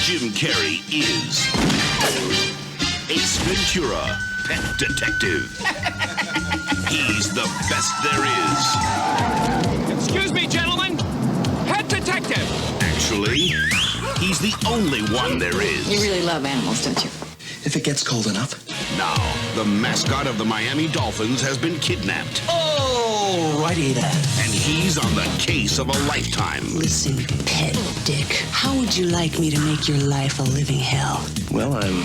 Jim Carrey is Ace Ventura, Pet Detective. He's the best there is. Excuse me, gentlemen. Pet Detective. Actually, he's the only one there is. You really love animals, don't you? If it gets cold enough. Now, the mascot of the Miami Dolphins has been kidnapped. Oh, righty then. And he's on the case of a lifetime. Listen, pet dick, how would you like me to make your life a living hell? Well, I'm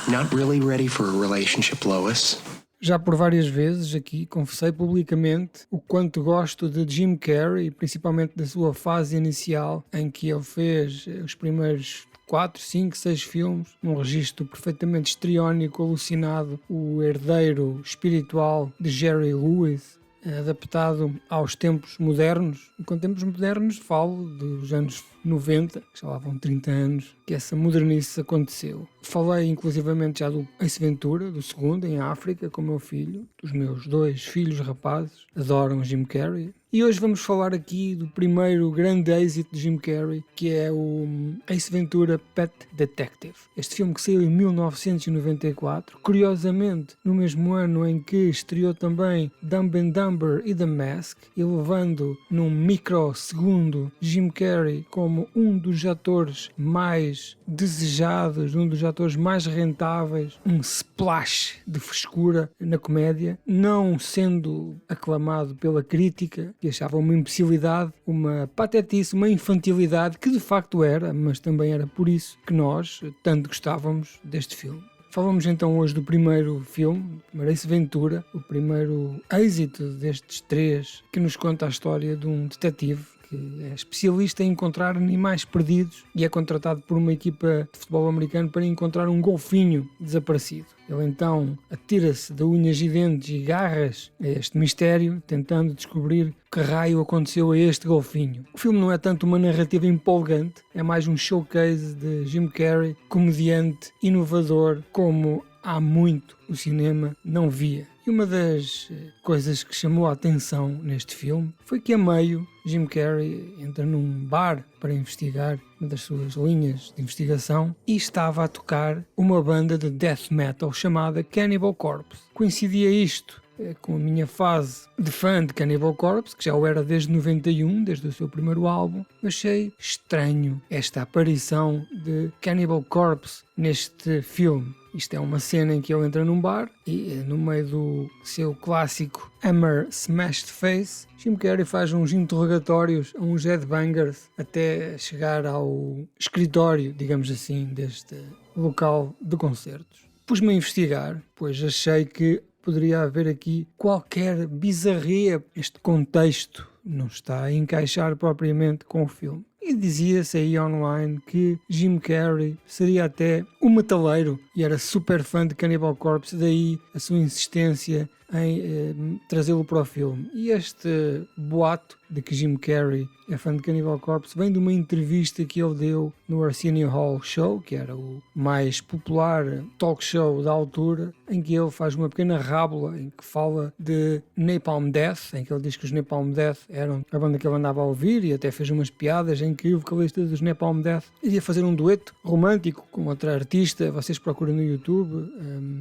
not really ready for a relationship, Lois. Já por várias vezes aqui confessei publicamente o quanto gosto de Jim Carrey, principalmente da sua fase inicial, em que ele fez os primeiros 4, 5, 6 filmes, num registro perfeitamente histriónico, alucinado, o herdeiro espiritual de Jerry Lewis, adaptado aos tempos modernos. E com tempos modernos falo dos anos 90, que já lá vão 30 anos, que essa modernice aconteceu. Falei inclusivamente já do Ace Ventura, do segundo, em África, com o meu filho, dos meus 2 filhos rapazes, adoram Jim Carrey. E hoje vamos falar aqui do primeiro grande êxito de Jim Carrey, que é o Ace Ventura Pet Detective. Este filme que saiu em 1994, curiosamente no mesmo ano em que estreou também Dumb and Dumber e The Mask, elevando num microsegundo Jim Carrey como um dos atores mais desejados, um dos atores mais rentáveis, um splash de frescura na comédia, não sendo aclamado pela crítica, que achava uma imbecilidade, uma patetice, uma infantilidade, que de facto era, mas também era por isso que nós tanto gostávamos deste filme. Falamos então hoje do primeiro filme, o primeiro Ace Ventura, o primeiro êxito destes 3, que nos conta a história de um detetive que é especialista em encontrar animais perdidos e é contratado por uma equipa de futebol americano para encontrar um golfinho desaparecido. Ele então atira-se de unhas e dentes e garras a este mistério, tentando descobrir que raio aconteceu a este golfinho. O filme não é tanto uma narrativa empolgante, é mais um showcase de Jim Carrey, comediante inovador, como há muito o cinema não via. E uma das coisas que chamou a atenção neste filme foi que a meio Jim Carrey entra num bar para investigar uma das suas linhas de investigação e estava a tocar uma banda de death metal chamada Cannibal Corpse. Coincidia isto com a minha fase de fã de Cannibal Corpse, que já o era desde 91, desde o seu primeiro álbum. Achei estranho esta aparição de Cannibal Corpse neste filme. Isto é uma cena em que ele entra num bar e no meio do seu clássico Hammer Smashed Face, Jim Carrey faz uns interrogatórios a uns headbangers até chegar ao escritório, digamos assim, deste local de concertos. Pus-me a investigar, pois achei que poderia haver aqui qualquer bizarria. Este contexto não está a encaixar propriamente com o filme. E dizia-se aí online que Jim Carrey seria até um metaleiro e era super fã de Cannibal Corpse, daí a sua insistência em trazê-lo para o filme. E este boato de que Jim Carrey é fã de Cannibal Corpse vem de uma entrevista que ele deu no Arsenio Hall Show, que era o mais popular talk show da altura, em que ele faz uma pequena rábula em que fala de Napalm Death, em que ele diz que os Napalm Death eram a banda que ele andava a ouvir e até fez umas piadas em que o vocalista dos Napalm Death iria fazer um dueto romântico com outra artista. Vocês procuram no YouTube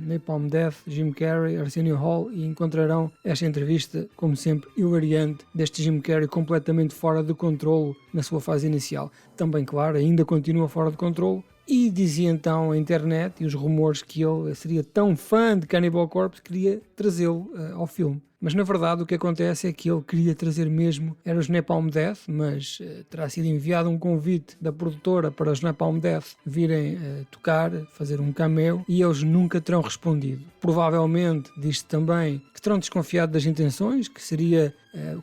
Napalm Death, Jim Carrey, Arsenio Hall e encontrarão esta entrevista, como sempre, hilariante, deste Jim Carrey completamente fora de controlo na sua fase inicial. Também, claro, ainda continua fora de controlo. E dizia então a internet e os rumores que ele seria tão fã de Cannibal Corpse que queria trazê-lo ao filme. Mas na verdade o que acontece é que ele queria trazer mesmo era os Napalm Death, mas terá sido enviado um convite da produtora para os Napalm Death virem tocar, fazer um cameo, e eles nunca terão respondido. Provavelmente, diz-se também, que terão desconfiado das intenções, que seria,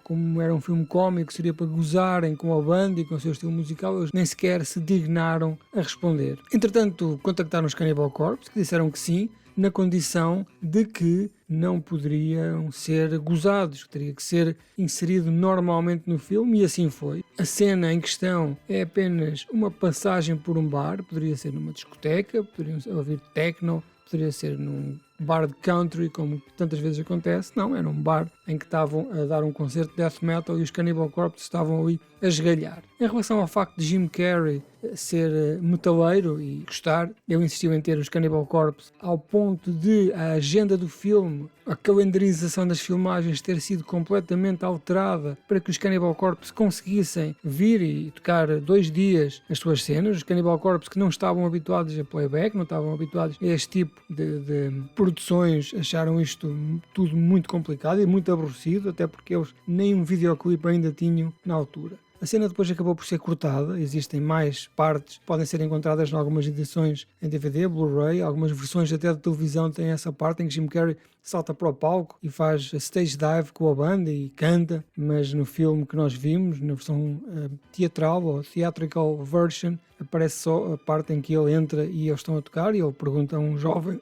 como era um filme cómico, seria para gozarem com a banda e com o seu estilo musical. Eles nem sequer se dignaram a responder. Entretanto, contactaram os Cannibal Corpse, que disseram que sim, na condição de que não poderiam ser gozados, que teria que ser inserido normalmente no filme, e assim foi. A cena em questão é apenas uma passagem por um bar, poderia ser numa discoteca, poderiam ouvir techno, poderia ser num bar de country, como tantas vezes acontece. Não, era um bar em que estavam a dar um concerto de death metal e os Cannibal Corpse estavam ali a esgalhar. Em relação ao facto de Jim Carrey ser metaleiro e gostar, ele insistiu em ter os Cannibal Corpse ao ponto de a agenda do filme, a calendarização das filmagens ter sido completamente alterada para que os Cannibal Corpse conseguissem vir e tocar 2 dias as suas cenas. Os Cannibal Corpse que não estavam habituados a playback, não estavam habituados a este tipo de produções, acharam isto tudo muito complicado e muito aborrecido, até porque eles nem um videoclipe ainda tinham na altura. A cena depois acabou por ser cortada, existem mais partes, podem ser encontradas em algumas edições em DVD, Blu-ray, algumas versões até de televisão têm essa parte em que Jim Carrey salta para o palco e faz stage dive com a banda e canta, mas no filme que nós vimos, na versão teatral ou theatrical version, aparece só a parte em que ele entra e eles estão a tocar e ele pergunta a um jovem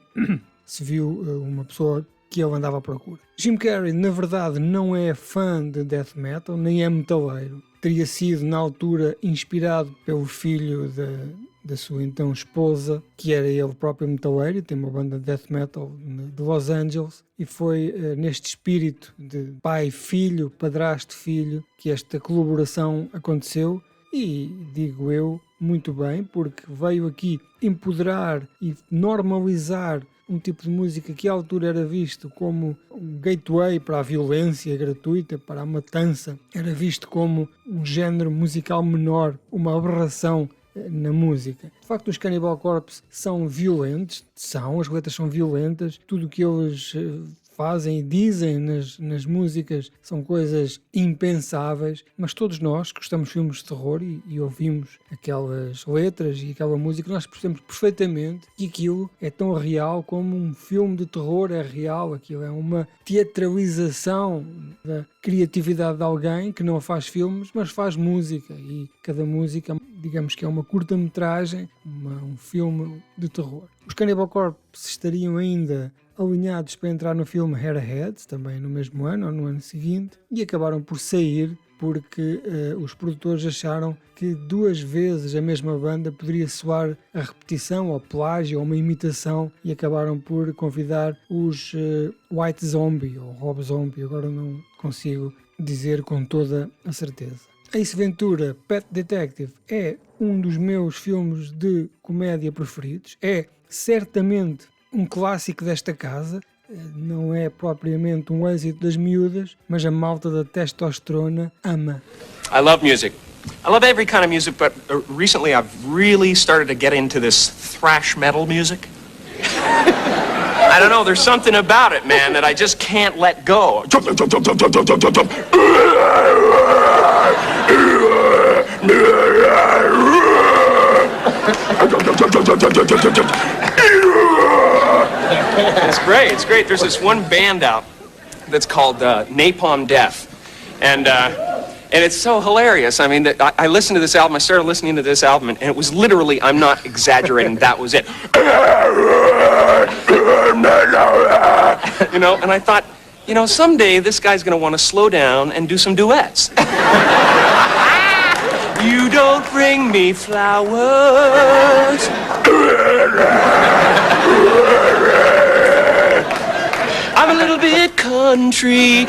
se viu uma pessoa que ele andava à procura. Jim Carrey, na verdade, não é fã de death metal, nem é metaleiro. Teria sido, na altura, inspirado pelo filho da sua então esposa, que era ele próprio metaleiro, tem uma banda de death metal de Los Angeles, e foi neste espírito de pai-filho, padrasto-filho, que esta colaboração aconteceu, e digo eu, muito bem, porque veio aqui empoderar e normalizar um tipo de música que à altura era visto como um gateway para a violência gratuita, para a matança, era visto como um género musical menor, uma aberração na música. De facto, os Cannibal Corpse são violentos, as letras são violentas, tudo o que eles fazem e dizem nas músicas são coisas impensáveis, mas todos nós que gostamos de filmes de terror e ouvimos aquelas letras e aquela música, nós percebemos perfeitamente que aquilo é tão real como um filme de terror é real, aquilo é uma teatralização da criatividade de alguém que não faz filmes, mas faz música, e cada música, digamos que é uma curta-metragem, um filme de terror. Os Cannibal Corpse estariam ainda alinhados para entrar no filme Hairheads, também no mesmo ano ou no ano seguinte, e acabaram por sair porque os produtores acharam que 2 vezes a mesma banda poderia soar a repetição ou plágio ou uma imitação, e acabaram por convidar os White Zombie ou Rob Zombie, agora não consigo dizer com toda a certeza. Ace Ventura, Pet Detective, é um dos meus filmes de comédia preferidos, é certamente um clássico desta casa, não é propriamente um êxito das miúdas, mas a malta da testosterona ama. I love music. I love every kind of music, but recently I've really started to get into this thrash metal music. I don't know, there's something about it, man, that I just can't let go. It's great. There's this one band out that's called Napalm Death, and it's so hilarious. I mean, I listened to this album, I started listening to this album, and it was literally, I'm not exaggerating, that was it. You know, and I thought, you know, someday this guy's gonna want to slow down and do some duets. You don't bring me flowers. I'm a little bit country.